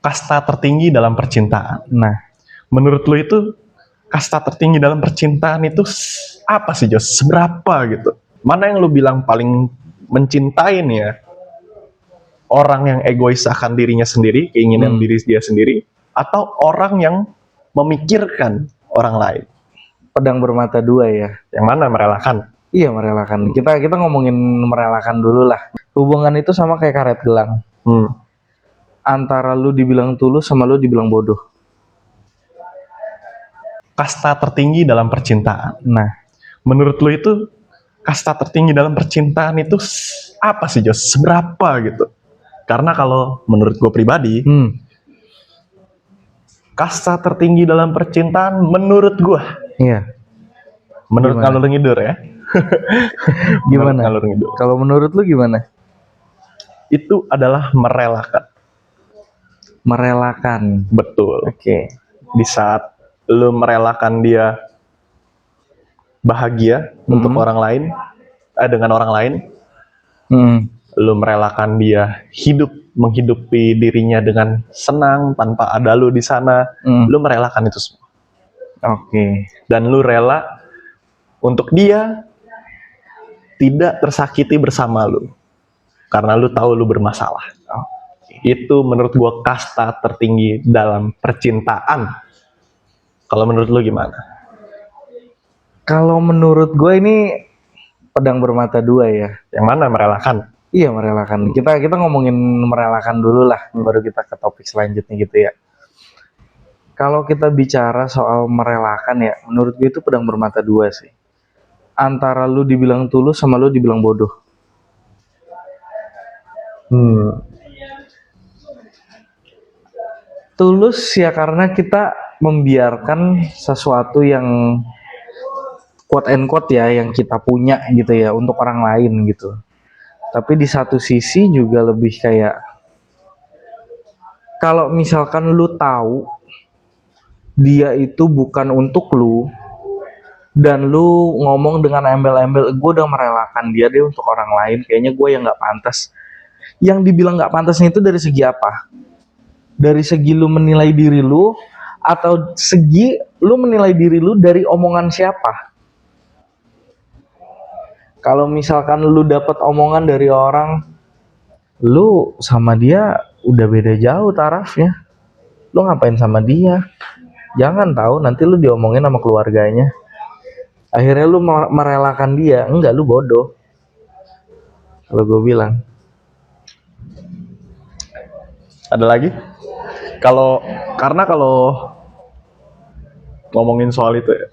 Kasta tertinggi dalam percintaan. Nah, Menurut lu itu kasta tertinggi dalam percintaan itu apa sih, Jos? Seberapa gitu? Mana yang lu bilang paling mencintai nih ya? Orang yang egois akan dirinya sendiri, keinginan diri dia sendiri, atau orang yang memikirkan orang lain? pedang bermata dua ya. Yang mana merelakan? Iya, merelakan. Kita ngomongin merelakan dulu lah. Hubungan itu sama kayak karet gelang. Hmm. Antara lu dibilang tulus sama lu dibilang bodoh. Kasta tertinggi dalam percintaan. Nah, Menurut lu itu kasta tertinggi dalam percintaan itu apa sih, Jos? Seberapa gitu? Karena kalau menurut gue pribadi, kasta tertinggi dalam percintaan menurut gue, iya. menurut Gimana? ngalur ngidur ya. Gimana? Menurut ngalur ngidur. Kalau menurut lu gimana? Itu adalah merelakan. Merelakan. Betul. Oke. Di saat lu merelakan dia bahagia untuk orang lain, dengan orang lain, lu merelakan dia menghidupi dirinya dengan senang tanpa ada lu di sana, lu merelakan itu semua. Oke. Dan lu rela untuk dia tidak tersakiti bersama lu, karena lu tahu lu bermasalah. Itu menurut gua kasta tertinggi dalam percintaan. Kalau menurut lu gimana? Kalau menurut gue ini pedang bermata dua ya. Yang mana merelakan? Iya, merelakan. Kita ngomongin merelakan dulu lah, baru kita ke topik selanjutnya gitu ya. Kalau kita bicara soal merelakan ya, menurut gue itu pedang bermata dua sih. Antara lu dibilang tulus sama lu dibilang bodoh. Tulus ya karena kita membiarkan sesuatu yang quote and quote ya, yang kita punya gitu ya, untuk orang lain gitu. Tapi di satu sisi juga lebih kayak, kalau misalkan lu tahu dia itu bukan untuk lu, dan lu ngomong dengan embel-embel, gue udah merelakan dia deh untuk orang lain, kayaknya gue yang nggak pantas. Yang dibilang nggak pantasnya itu dari segi apa? Dari segi lu menilai diri lu, atau segi lu menilai diri lu dari omongan siapa? Kalau misalkan lu dapat omongan dari orang, lu sama dia udah beda jauh tarafnya, lu ngapain sama dia? Jangan tahu nanti lu diomongin sama keluarganya. Akhirnya lu merelakan dia. Enggak, lu bodoh. Kalau gue bilang. Ada lagi? Karena kalau ngomongin soal itu ya,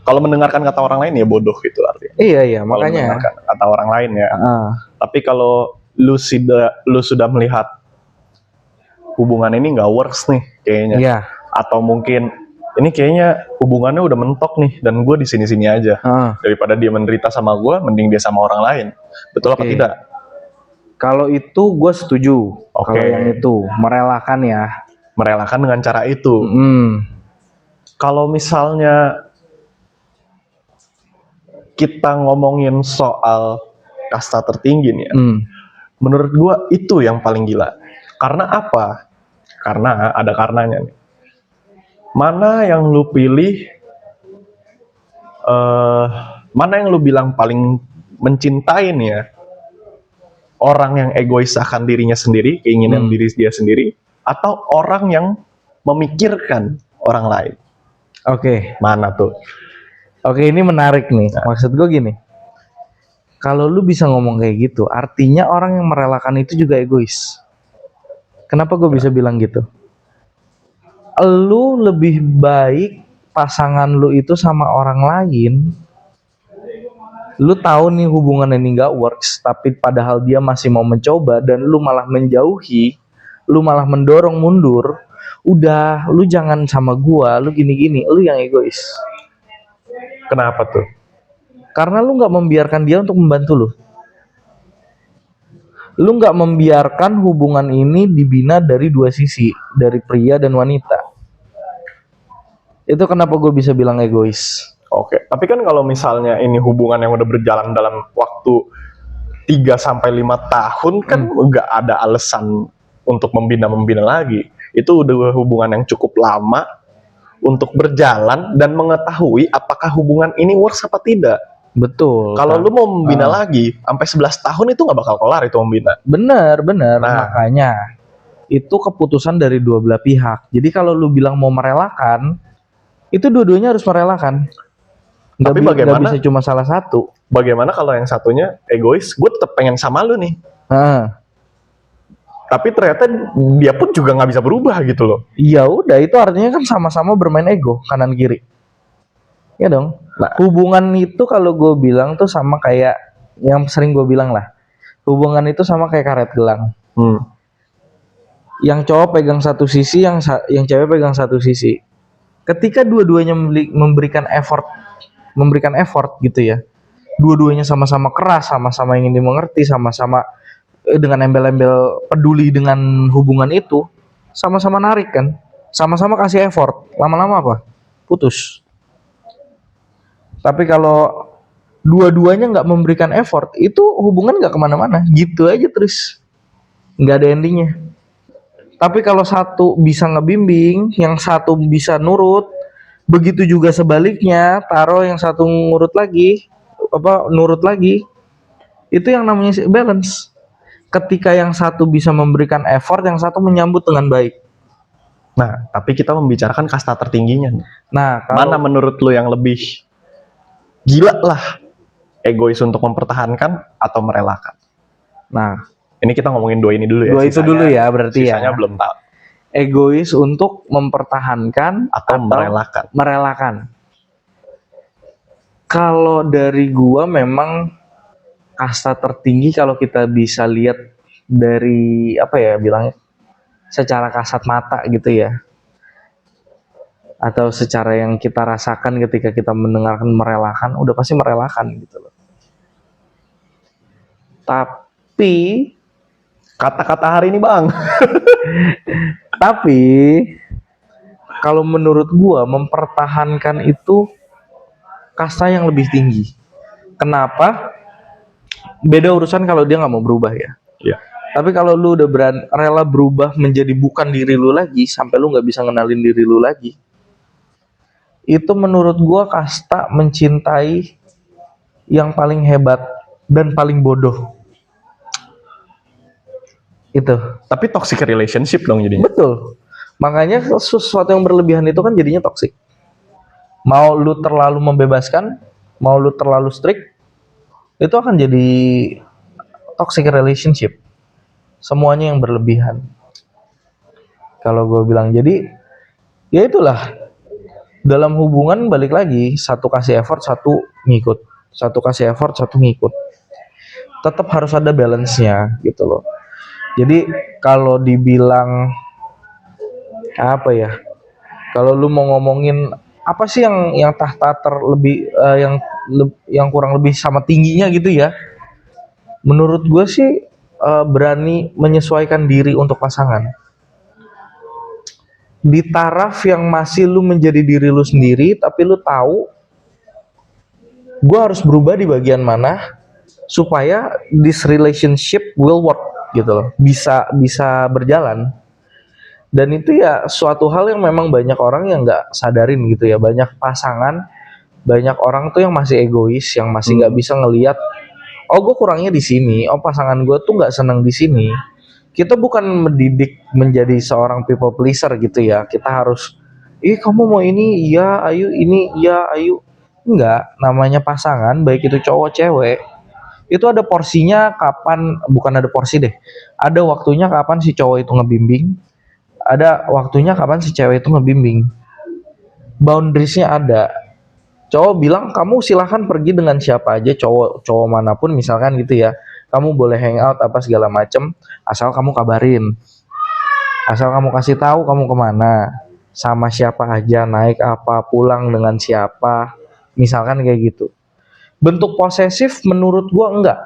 kalau mendengarkan kata orang lain ya bodoh gitu artinya. Iya, Kalau makanya. mendengarkan kata orang lain ya. Tapi kalau lu sudah melihat hubungan ini nggak works nih kayaknya. Iya. Atau mungkin ini kayaknya hubungannya udah mentok nih dan gue di sini-sini aja. Daripada dia menderita sama gue, mending dia sama orang lain. Betul apa tidak? Kalau itu gue setuju. Oke. Kalau yang itu merelakan ya. Merelakan dengan cara itu. Kalau misalnya kita ngomongin soal kasta tertinggi nih ya, menurut gua itu yang paling gila. Karena apa? Karena ada karenanya nih. Mana yang lu pilih, mana yang lu bilang paling mencintai nih ya? Orang yang egois akan dirinya sendiri, keinginan diri dia sendiri, atau orang yang memikirkan orang lain? Oke. Mana tuh? Oke, ini menarik nih. Maksud gue gini, kalau lu bisa ngomong kayak gitu, artinya orang yang merelakan itu juga egois. Kenapa gue bisa bilang gitu? Lu lebih baik pasangan lu itu sama orang lain. Lu tahu nih hubungan ini gak works, tapi padahal dia masih mau mencoba, dan lu malah menjauhi, lu malah mendorong mundur. Udah, lu jangan sama gua, lu gini-gini, lu yang egois. Kenapa tuh? Karena lu gak membiarkan dia untuk membantu lu. Lu gak membiarkan hubungan ini dibina dari dua sisi, dari pria dan wanita. Itu kenapa gue bisa bilang egois. Oke, tapi kan kalau misalnya ini hubungan yang udah berjalan dalam waktu 3 sampai 5 tahun kan nggak ada alasan untuk membina lagi. Itu udah hubungan yang cukup lama untuk berjalan dan mengetahui apakah hubungan ini works apa tidak. Betul. Kalau Kak. lu mau membina lagi sampai 11 tahun itu nggak bakal kelar itu membina. Bener. Nah. Makanya itu keputusan dari dua belah pihak. Jadi kalau lu bilang mau merelakan, itu dua-duanya harus merelakan. Tapi bagaimana? Nggak bisa cuma salah satu. Bagaimana kalau yang satunya egois? Gue tetap pengen sama lu nih. Tapi ternyata dia pun juga nggak bisa berubah gitu loh. Ya udah, itu artinya kan sama-sama bermain ego kanan kiri. Ya dong. Nah. Hubungan itu kalau gue bilang tuh sama kayak yang sering gue bilang lah. Hubungan itu sama kayak karet gelang. Yang cowok pegang satu sisi, yang cewek pegang satu sisi. Ketika dua-duanya memberikan effort gitu ya. Dua-duanya sama-sama keras, sama-sama ingin dimengerti, sama-sama dengan embel-embel peduli dengan hubungan itu, sama-sama narik kan, sama-sama kasih effort, lama-lama apa? Putus. Tapi kalau dua-duanya nggak memberikan effort, itu hubungan nggak kemana-mana, gitu aja terus, nggak ada endingnya. Tapi kalau satu bisa ngebimbing, yang satu bisa nurut, begitu juga sebaliknya, taruh yang satu nurut lagi, itu yang namanya balance. Ketika yang satu bisa memberikan effort, yang satu menyambut dengan baik. Nah, tapi kita membicarakan kasta tertingginya. Nah, mana menurut lu yang lebih gila lah? Egois untuk mempertahankan atau merelakan? Nah, ini kita ngomongin dua ini dulu ya. Dua itu dulu ya, berarti ya. Sisanya belum tahu. Egois untuk mempertahankan atau merelakan. Kalau dari gua memang kasta tertinggi kalau kita bisa lihat dari apa ya bilangnya, secara kasat mata gitu ya, atau secara yang kita rasakan ketika kita mendengarkan merelakan, udah pasti merelakan gitu loh. Tapi kata-kata hari ini bang. Tapi kalau menurut gua mempertahankan itu kasta yang lebih tinggi. Kenapa? Beda urusan kalau dia nggak mau berubah ya. Iya. Tapi kalau lu udah rela berubah menjadi bukan diri lu lagi, sampai lu nggak bisa ngenalin diri lu lagi, itu menurut gua kasta mencintai yang paling hebat dan paling bodoh. Itu. Tapi toxic relationship dong jadinya. Betul. Makanya sesuatu yang berlebihan itu kan jadinya toxic. Mau lu terlalu membebaskan, mau lu terlalu strict, itu akan jadi toxic relationship. Semuanya yang berlebihan. Kalau gue bilang, jadi ya itulah, dalam hubungan balik lagi, satu kasih effort, satu ngikut. Satu kasih effort, satu ngikut. Tetap harus ada balance-nya gitu loh. Jadi kalau dibilang apa ya, kalau lu mau ngomongin apa sih yang tahta terlebih yang kurang lebih sama tingginya gitu ya, menurut gue sih berani menyesuaikan diri untuk pasangan. Di taraf yang masih lu menjadi diri lu sendiri, tapi lu tahu gue harus berubah di bagian mana supaya this relationship will work gitu loh, bisa berjalan. Dan itu ya suatu hal yang memang banyak orang yang nggak sadarin gitu ya. Banyak pasangan, banyak orang tuh yang masih egois, yang masih nggak bisa ngelihat, oh gue kurangnya di sini, oh pasangan gue tuh nggak senang di sini. Kita bukan mendidik menjadi seorang people pleaser gitu ya. Kita harus, kamu mau ini, iya ayo, ini iya ayo. Enggak, namanya pasangan, baik itu cowok cewek, itu ada porsinya kapan, bukan ada porsi deh, ada waktunya kapan si cowok itu ngebimbing, ada waktunya kapan si cewek itu ngebimbing. Boundariesnya ada. Cowok bilang kamu silahkan pergi dengan siapa aja, cowok manapun misalkan gitu ya. Kamu boleh hangout apa segala macem, asal kamu kabarin, asal kamu kasih tahu kamu kemana, sama siapa aja, naik apa, pulang dengan siapa, misalkan kayak gitu. Bentuk posesif menurut gua enggak.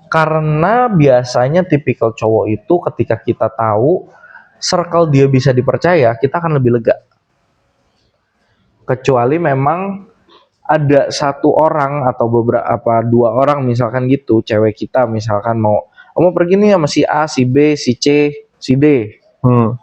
Karena biasanya tipikal cowok itu ketika kita tahu circle dia bisa dipercaya, kita akan lebih lega. Kecuali memang ada satu orang atau beberapa dua orang misalkan gitu, cewek kita misalkan mau pergi nih sama si A, si B, si C, si D. Hmm.